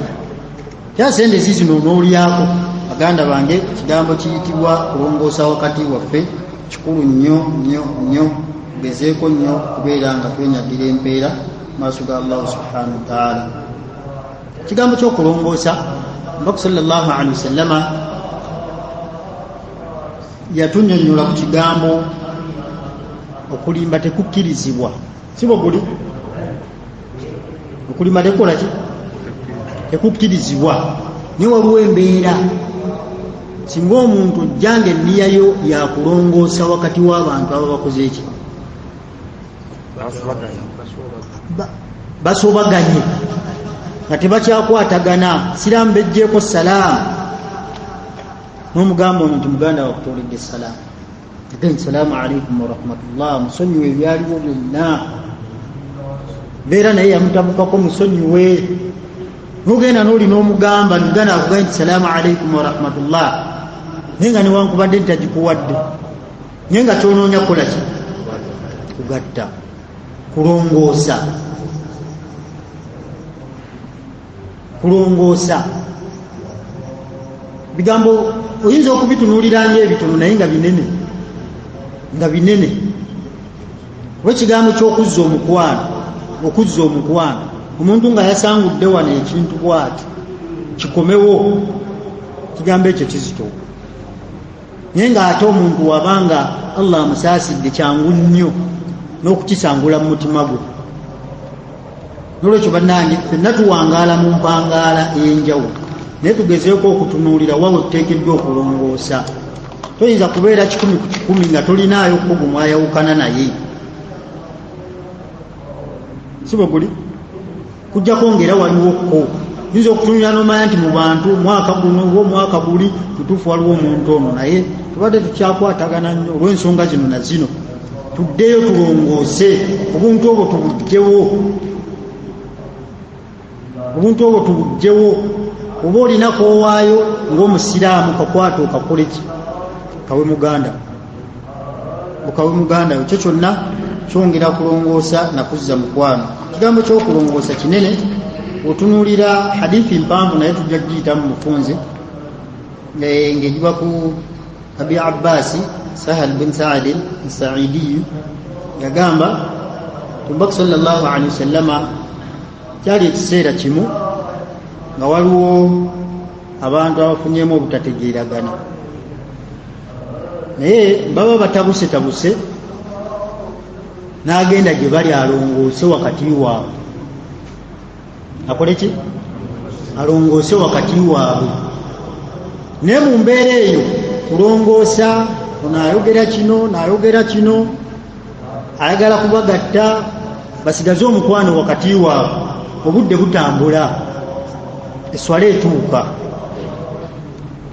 Kya sente zizino n'olyako. Baganda bange ekigambo kiyitibwa kulongoosa wakati waffe kikulu nnyo nnyo nnyo. Tugezeeko nnyo okubeera nga twenyaddira empeera maaso ga Allah subhanahu wa ta'ala. Ekigambo ky'okulongoosa, Mbaka sallallahu alaihi wasallama yatunnyonnyola ku kigambo okulimba tekukkirizibwa. Si bwe guli? Okulimba tekola ki? Tekukkirizibwa. Naye waliwo embeera, singa omuntu ojjanga enniyayo yakulongoosa wakati w'abantu aba bakoze eki? Basobaganye nga tebakyakwatagana, siraamu bejjeeko salaamu, n'omugamba ono nti muganda wakutoledde salaamu, again salaamu alaikum wa rahmatullah, musonyiwe ebyaliwo byonna. beera naye yamutabukako musonyiwe nogenda n'oli n'omugamba nigana akugaa nti salaamu alaikum warahmatullah naye nga newankubadde nti agikuwadde naye nga kyonoonya kukola ki kugatta kulongoosa bigambo oyinza okubitunuulira ngaebitono naye nga binene oba ekigambo ky'okuzza omukwano omuntu nga yasangudde wano ekintu bwati kikomewo kigambo ekyo kizito naye nga ate omuntu wabanga Allah amusaasidde kyangu nnyo n'okukisangula mu mutima gwe nolwekyo bannange ffenna tuwangaala mu mpangaala ey'enjawulo naye tugezeeko okutunuulira wawe tuteekeddwa okulongoosa toyinza kubeera 100 ku 100 nga tolinaayo kugu mwayawukana naye si bwe guli kujjako ngera waliwoko yinza okutunulira n'omanya nti mu bantu mwaka guno oba omwaka guli tutuufu waliwo omuntu ono naye tubadde tukyakwatagana nnyo olw'ensonga zino na zino tuddeyo tulongoose obuntu obwo tubugjewo oba olina koowaayo ng'omusiraamu kakwata okakoleki kawe muganda ekyo kyonna kyongera kulongoosa nakuzza mukwano kigambo ky'okulongoosa kinene otunuulira hadithi mpanvu naye tujja kugiyita mu mufunze ng'egiba ku abi abbasi sahal bin saadi saidiyu yagamba tumbaki sallallahu alaihi wasallama kyali ekiseera kimu nga waliwo abantu abafunyemu obutategeeragana naye baba batabuse n'agenda gye bali alongoose wakati waabwe akole ki alongoose wakati waabwe naye mu mbeera eyo kulongoosa n'ayogera kino ayagala kubagatta basigaze omukwano wakati waabwe obudde butambula eswala etuuka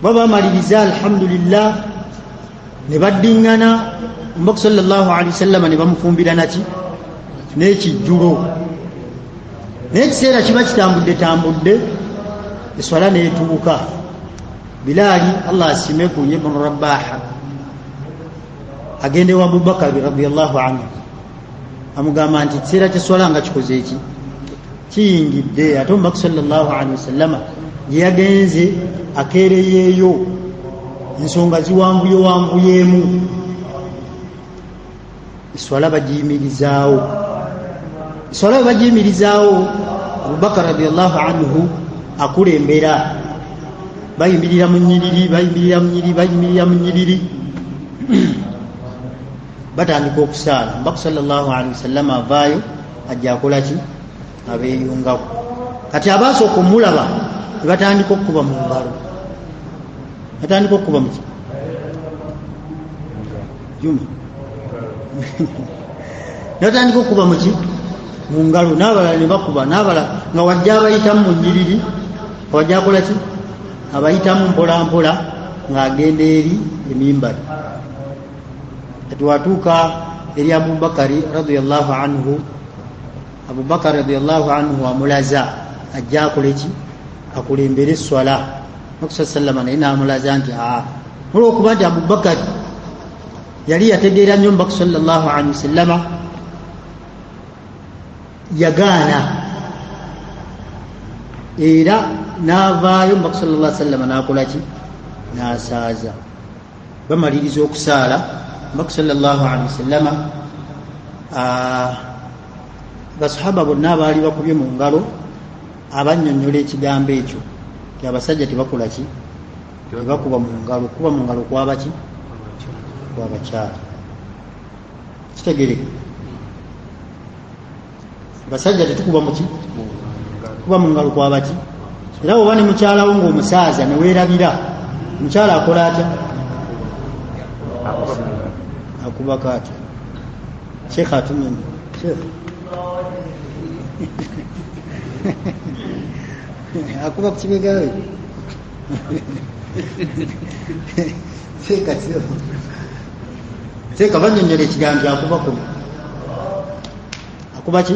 baba bamaliriza alhamdulillah ne baddiŋŋana omubaka sallallahu alaihi wasallama ne bamufumbira naki n'ekijjulo naye ekiseera kiba kitambudde eswala n'etuuka bilaali allah asime ku ibn rabaha agende wa abubakari radiyallahu anhu amugamba nti ekiseera kyeswala nga kikoze eki kiyingidde ate omubaka sallallahu alaihi wasallama gye yagenze akeereyeeyo ensonga ziwanvuyeemu eswala bagiyimirizaawo abubakar radiyallahu anhu akulembera bayimirira mu nnyiriri batandika okusaala omubaka sallallahu alaihi wasallam avaayo ajja akola ki abeeyungako kati abaasooka omulaba ne batandika okukuba mu ngalo natandika okuba muki mu ngalo n'abalala ne bakuba n'abalala nga wajja abayitamu mu nnyiriri wajja akola ki abayitamu mpolampola ng'agenda eri emimbali kati watuuka eri abubakari radiyallahu anhu amulaza ajja akole ki akulembere eswala nakusa sallama naye n'amulaza nti olw'okuba nti abubakari yali yategeera nnyo mbaka sallallahu alaihi wasallama yagaana era n'avaayo mbaka sallallahu alaihi wasallama n'akola ki n'asaaza bamaliriza okusaala mbaka sallallahu alaihi wasallama basahaba bonna abaali bakubye mu ngalo abannyonnyola ekigambo ekyo ti abasajja tebakola ki tebakuba mu ngalo kuba mu ngalo kwaba ki kwabakyala kitegereka basajja tetukuba muki kuba mu ngalo kwabaki era oba ne mukyalawo ng'omusaaza neweerabira omukyala akola atya akubako atya sheekh atunene akuba ku kibegawe seeka bannyonnyola ekigambo akubako akuba ki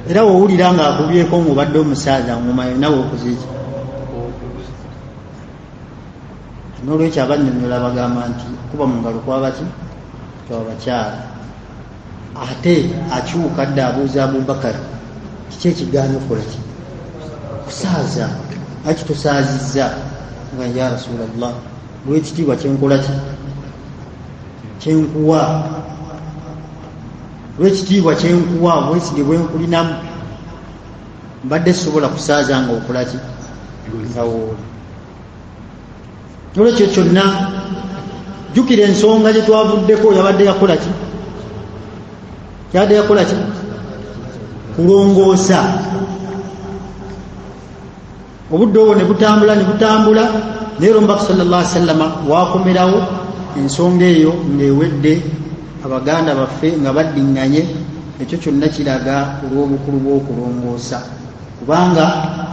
era wowulira ng'akubyeko ng'obadde omusaaza ng'omayo nawe okuze ki n'olwekyo abannyonnyola bagamba nti kuba mu ngalo kwabaki kwabakyala ate akyuka dde abuuza Abubakari kiki ekigaana okola ki kusaaza aki tosaazizza nga ya Rasulallah olw'ekitiibwa kyenkola ki kyenkuwa olw'ekitiibwa kyenkuwa obwesige bwenkulinamu mbadde sobola kusaaza nga okola ki nga wooli olwekyo kyonna jjukira ensonga gye twavuddeko yabadde yakola ki yabadde yakola ki kulongoosa obudde obwo ne butambula naye Omubaka sallallahu alaihi wasallam wakomerawo ensonga eyo ng'ewedde abaganda baffe nga baddiŋŋanye ekyo kyonna kiraga olw'obukulu bw'okulongoosa kubanga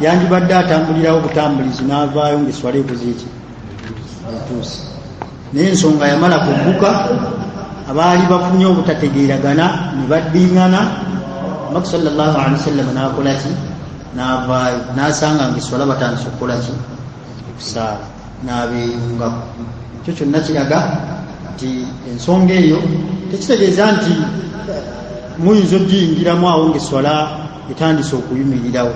yandibadde atambulirawo butambulizi n'avaayo ng'eswala ekoze eki etuuse naye ensonga yamala kugguka abaali bafunye obutategeeragana ne baddiŋŋana Omubaka sallallahu alaihi wasallam n'akola ki n'avaayo n'asanga ng'eswala batandise okukola ki okusaala n'abeeyungako ekyo kyonna kiraga nti ensonga eyo tekitegeeza nti muyinza ogiyingiramu awo ng'eswala etandise okuyumirirawo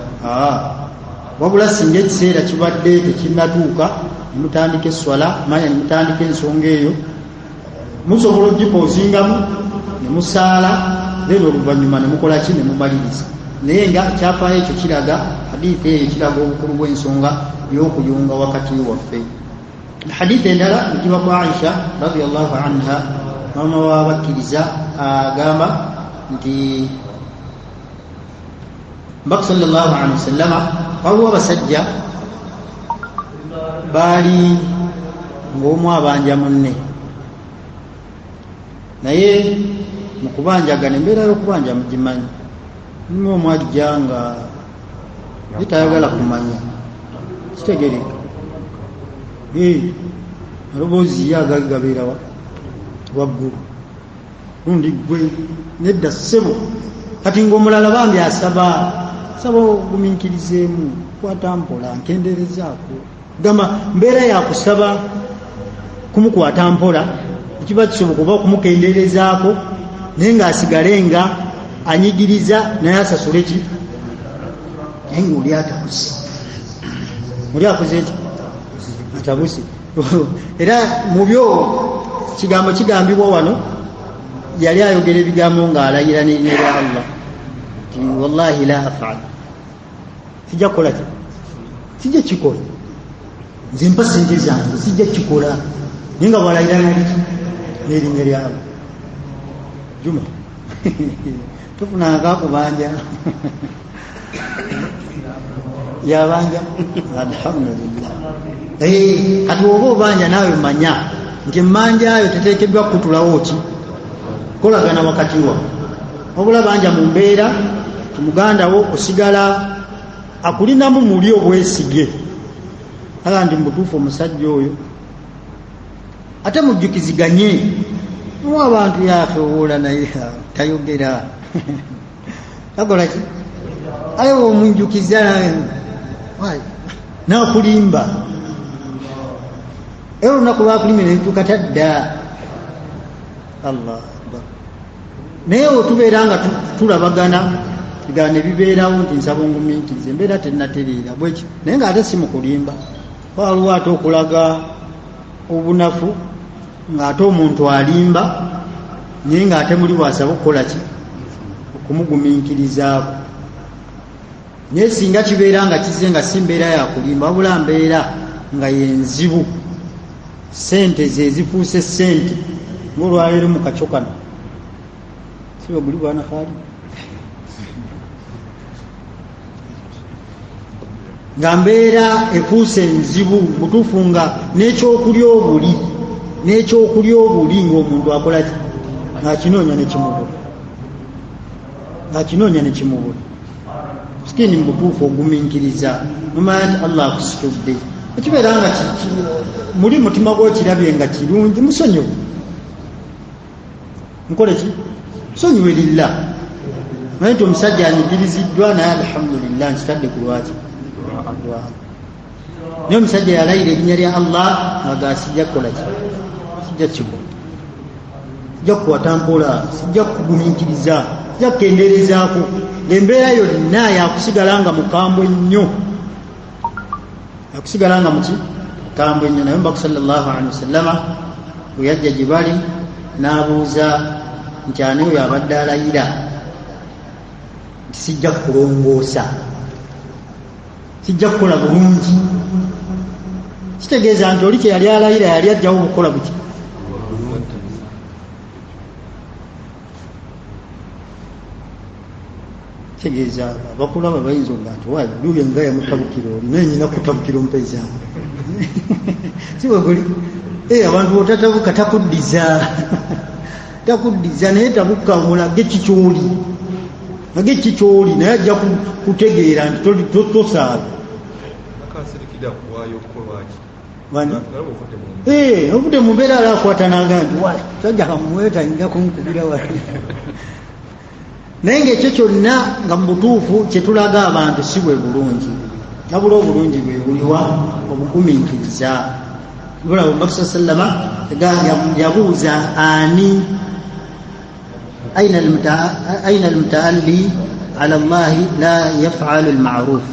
wabula singa ekiseera kibadde tekinnatuuka nemutandika eswala manya nemutandika ensonga eyo musobola ogipoozingamu nemusaala then oluvannyuma nemukola ki nemumaliriza naye nga ekyafaayo ekyo kiraga hadithi eyo kiraga obukulu bw'ensonga y'okuyunga wakati waffe hadithi endala egiba ku Aisha radiyallahu anha mama w'abakkiriza agamba nti Mbaka sallallahu alaihi wasallama waliwo abasajja baali ng'omu abanja munne naye mu kubanjagana embeera y'okubanja mugimanyi nimu omu ajja nga yetayagala kumanya kitegereka aloboozi ye agali gabeera waggulu lundi gwe nedda ssebo kati ng'omulala bambi asaba ogumiikirizeemu kwata mpola nkenderezaako gamba mbeera yakusaba kumukwata mpola ekiba kisoboka oba okumukenderezaako naye ng'asigale nga anyigiriza naye asasule ki naye ngaoli atabuse oli akoze eki atabuse era mu byo kigambo kigambibwa wano yali ayogera ebigambo ng'alayira n'erinnya lya Allah nti wallahi la afal sijja kukola ki sijja kikola nze mpa sente zange sijja kikola naye nga bwalayira n'erinnya lya Allah Juma tufunanga kubanja yabanja alhamdulillah kati oba obanja naawe manya nti emmanja ayo teteekeddwa kutulawo ki kolagana wakati wa wabula banja mu mbeera muganda wo osigala akulinamu muli obwesige aga ndi mutuufu omusajja oyo ate mujjukiziganye mu abantu yafe owola naye tayogera akola ki aye omunjukiza nakulimba era olunaku lwakulimba netuuka tadda Allah akbar naye otubeera nga tulabagana egana ne bibeerawo nti nsaba ongumiikirize embeera tennatereera bwekyo naye ng'ate si mukulimba waliwo ate okulaga obunafu ng'ate omuntu alimba naye ng'ate muli bwasaba okukola ki okumugumiikirizaako naye singa kibeera nga kize nga si mbeera yakulimba wabula mbeera nga yenzibu sente ze zifuuse sente ng'olwaleero mu kacyo kano sibe guli bwana Khali nga mbeera efuuse enzibu mutuufu nga n'ekyokulya obuli ng'omuntu akola ki ng'akinoonya ne kimubula sikini mubutuufu ogumiikiriza nomanya nti Allah akusitudde ekibeera nga muli mutima gw'okirabye nga kirungi musonyiwe nkole ki musonyiwe lillah naye nti omusajja anyigiriziddwa naye alhamdulillah nkitadde ku lwaki naye omusajja yalayira erinnya lya Allah nga sijja kukolaki sijja kikola sijja kukwata mpola sijja kugumiikiriza sijja kukendeerezaako embeera yonna yakusigala nga mukambwe nnyo yakusigala nga muki mukambwe nnyo naye mbaku sallallahu alaihi wasallama bwe yajja gye bali n'abuuza nti ani oyo abadde alayira nti sijja kulongoosa sijja kukola bulungi kitegeeza nti oli kye yali alayira yali ajjawo okukola buki kitegeeza abakulaba bayinza oga nti waayo luuyo nga yamutabukira oli naye nyina kutabukira omupeezi ange siweguli abantu botatabuka takuddiza takuddiza naye tabuka mulage kikyoli nage kikyoli naye ajja kutegeera nti tosaala ovudde mu mbeera alakwata naga nti wala sajja kamuweta nyina kunkubira wala naye ngaekyo kyonna nga mu butuufu kyetulaga abantu si bwe bulungi nabula obulungi bwe buliwa obugumiikiriza bulaba Muhammad sallama yabuuza ani aina almutaalli ala Allahi la yafalu almaruf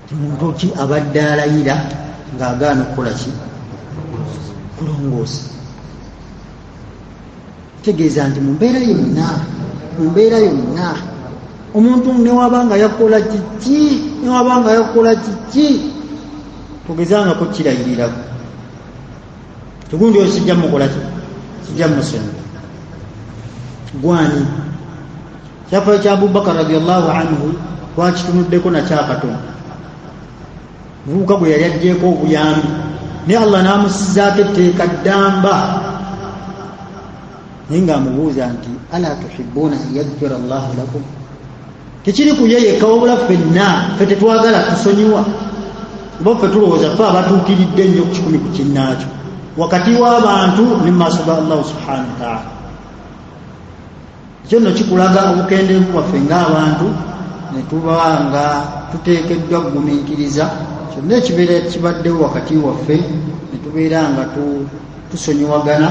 muntu ki abadde alayira ng'agaana okukola ki kulongoosa tegeeza nti mu mbeera yonna omuntu newabanga yakola kiki tugezangako kirayirirako tugundi oyo sijja mukola ki sijja musonga gwani kyafa kya Abubakar radiyallahu anhu twakitunuddeko nakyakatono muvubuka gwe yali ajjeeko obuyambi naye Allah n'amusizaako etteeka ddamba naye ng'amubuuza nti ala tuhibbuuna an yaghfira Allahu lakum tekiri kuyeyeka wabula ffenna ffe tetwagala tusonyiwa oba ffe tulowooza ffe abatuukiridde nnyo ku kikumi ku kinnaakyo wakati w'abantu ne mu maaso ga Allah subhanahu wa ta'ala ekyo nno kikulaga obukendeevu bwaffe ng'abantu ne tuba nga tuteekeddwa kugumiikiriza kyonna ekibeera kibaddewo wakati waffe ne tubeera nga tusonyiwagana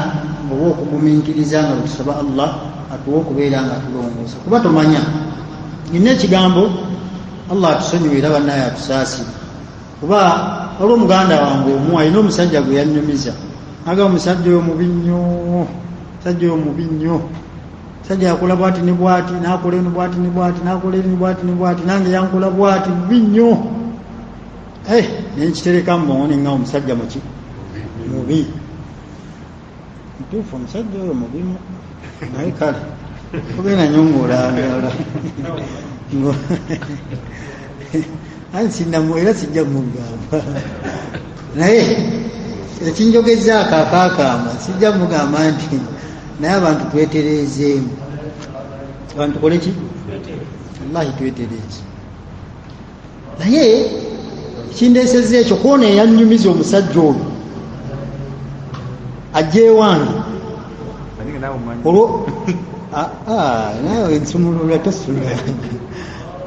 oba okugumiikiriza nga tusaba Allah atuwe okubeera nga tulongoosa kuba tomanya nina ekigambo Allah atusonyiwe era bannaye atusaasire kuba waliwo muganda wange omu alina omusajja gwe yannyumiza aga omusajja oyo mubi nnyo musajja oyo mubi nnyo musajja yakola bwati ne bwati nakola eno bwati ne bwati nakola eno bwati ne bwati nange yankola bwati mubi nnyo naye nkitereka mubone nga omusajja muki mubi ntuufu omusajja oyo mubimu naye kale ogenda nyongolangala ansinamu era sijja mugamba naye ekinjogezaako akaakaama sijja mugamba nti naye abantu twetereezeemu abantu kole ki wallahi twetereeze naye kindeeseza ekyo kwona eyanyumiza omusajja oyo ajjeewange olwo nawe nsumulula tosula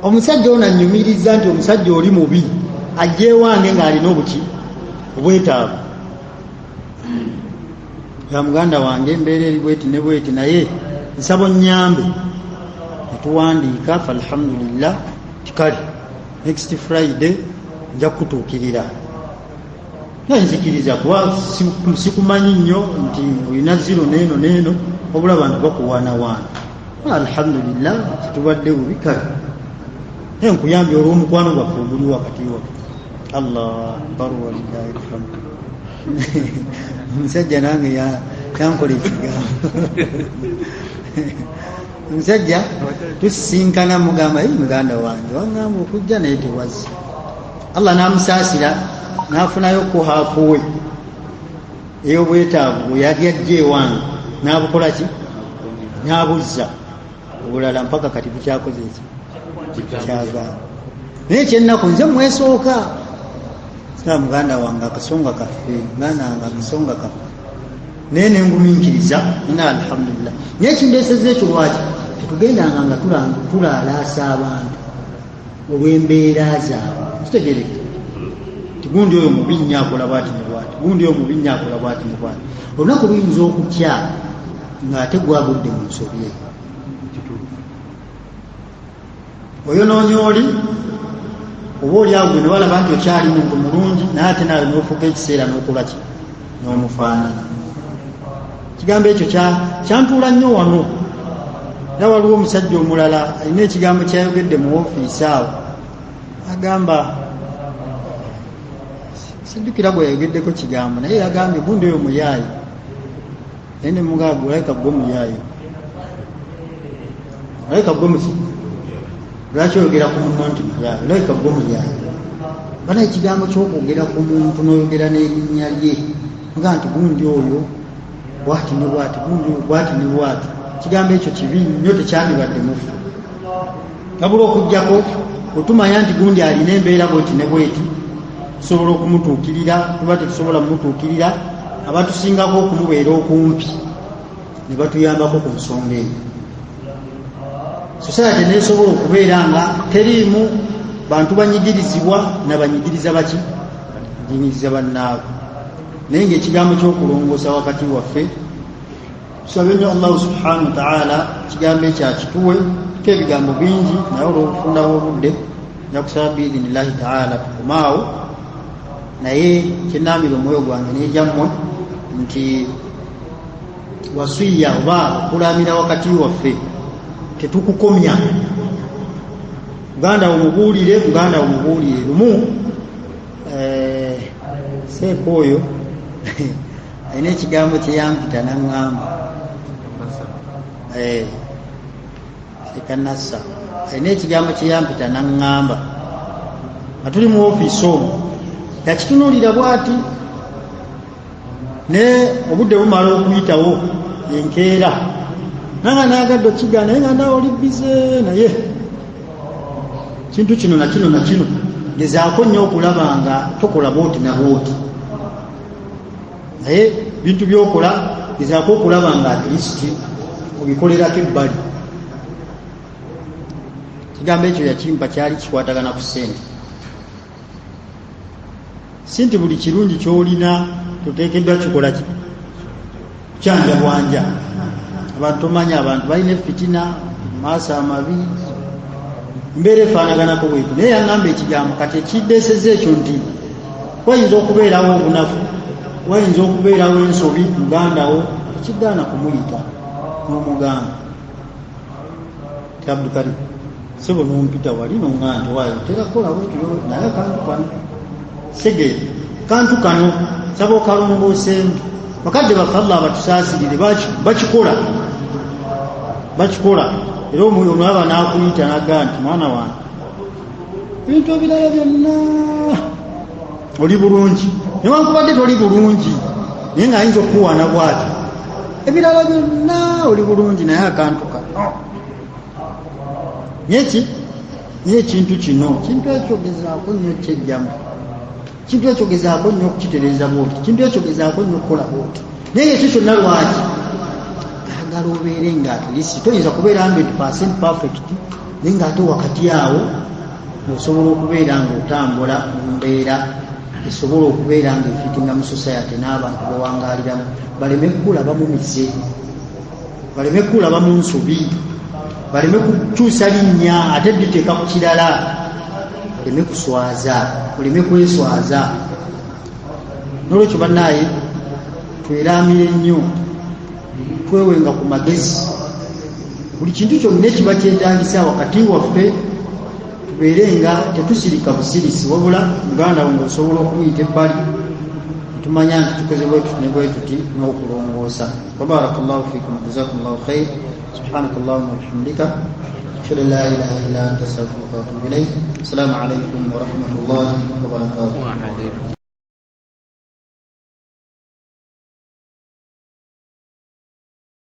omusajja ono anyumiriza nti omusajja oli mubi ajjeewange ng'alina obuki obwetaavu ya muganda wange embeera eri bweti ne bweti naye nsaba onnyambe netuwandiika falhamdulillah tikali next Friday nja kutuukirira naye nzikiriza kuba sikumanyi nnyo nti olina ziro neeno neeno wabula abantu bakuwaanawaana alhamdulillah kitubadde bubi kale naye nkuyambye olw'omukwano gwaffe oguli wakati waffe Allah akbar walillahi alhamdu omusajja nange yankola ekigambo omusajja tusisinkana mugamba muganda wange wangamba okujja naye tewazze Allah n'amusaasira n'afunayo kuhaafuwe ey'obwetaavu bwe yali ajja ewange n'abukola ki n'abuzza obulala mpaka kati bukyakoze eki kyagaana naye kyennaku nze mwesooka sira muganda wange akasonga kaffe muganda wange akasonga kaffe nene nguminkiriza ina alhamdulillah naye kindeesezza ekyo lwaki tetugendanga nga tulalaasa abantu olw'embeera zaabwe kitegereke tigundi oyo mubi nnyo akola bwati ne bwati gundi oyo mubi nnyo akola bwati ne bwati olunaku luyinza okutya ng'ate gwagudde mu nsobi eyo oyonoonya oli oba oli awo gwe ne balaba nti okyali muntu mulungi naye ate naawe n'ofuuka ekiseera n'okola ki n'omufaanana ekigambo ekyo kyantuula nnyo wano era waliwo omusajja omulala alina ekigambo kyayogedde mu woofiisi awo agamba siddukira gwe yayogeddeko kigambo naye yagambye gundi oyo muyaayi naye ne mugaaga olayika gwe muyaayi olayika gwe muki lwaki oyogera ku muntu nti muyaayi olayika gwe muyaayi bana ekigambo kyokwogera ku muntu n'oyogera n'erinnya lye nga nti gundi oyo bwati ne bwati gundi oyo bwati ne bwati ekigambo ekyo kibi nnyo tekyandibadde mufu wabula okugjako otumanya nti gundi alina embeera bweti ne bweti tusobola okumutuukirira tuba tetusobola mumutuukirira abatusingako okumubeera okumpi ne batuyambako ku nsonga eyo society nesobola okubeera nga teriimu bantu banyigirizibwa nabanyigiriza baki nyigiriza bannaabwe naye ngaekigambo ky'okulongoosa wakati waffe tusabe nnyo allahu subhanahu wa ta'ala ekigambo ekyakituwe ko ebigambo bingi naye olw'obufundawo obudde njakusaba biidhinillahi ta'ala tukomaawo naye kyenambira omwoyo gwange n'ejammwe nti wasiya oba okulamira wakati waffe tetukukomya muganda omubuulire lumu seeko oyo alina ekigambo kyeyampita naŋŋamba sekanassa alina ekigambo kyeyampita naŋŋamba nga tuli mu ofiisi omwo yakitunuulira bwati ne obudde bumala okuyitawo enkeera nanga nagadde okiga naye nga nawe oli bize naye kintu kino nakino nakino gezaako nnyo okulaba nga tokola booti na booti naye bintu byokola gezaako okulaba nga atlisti obikolerako ebbali kigambo ekyo yakimpa kyali kikwatagana ku ssente si nti buli kirungi kyolina toteekeddwa kikola ki kyanja bwanja abantu tomanya abantu balina efitina maaso amabi mbeera efaanaganako bwetu naye yaŋŋamba ekigambo kati ekiddeeseza ekyo nti wayinza okubeerawo obunafu wayinza okubeerawo ensobi mugandawo ekigaana kumuyita n'omugamba ti abdukari sebo nompita wali noŋŋa nti waayo terakolabo tuyo naye kantu kano segere kantu kano saba okalongooseemu bakadde baffe allah batusaasirire bakikola era omwoyo olwaba n'akuyita nagaa nti mwana wange ebintu ebirala byonna oli bulungi newankubadde toli bulungi naye ngaayinza okukuwaana bwati ebirala byonna oli bulungi naye akantu kano nyeki naye ekintu kino kintu ekyogezaako nnyo kyejjamu kintu ekyogezaako nnyo okukitereeza bwoti kintu ekyogezaako nnyo okukola bwoti naye ekyo kyonna lwaki ayagala obeere nga atlist toyinza kubeera 100% perfect naye ngaate wakati awo osobola okubeera nga otambula mu mbeera esobola okubeera nga efitinga mu society n'abantu bawangaliramu baleme kukulaba mu mize baleme kukulaba mu nsobi baleme kukyusa linnya ate dditeeka ku kirala oleme kuswaza oleme kweswaza n'olwekyo bannaaye tweramire nnyo twewenga ku magezi buli kintu kyonna kiba kyetagisa wakati waffe tubeere nga tetusirika busirisi wabula muganda wo ngaosobola okuyita ebbali tumanya nti tukoze bwetuti ne bwetuti n'okulongoosa wabarakallahu fikum jazakumullahu khair subhanakallahumma wabihamdika ashhadu an la ilaha illa anta astaghfiruka wa atubu ilayk assalamu alaikum wa rahmatullahi wa barakatuh.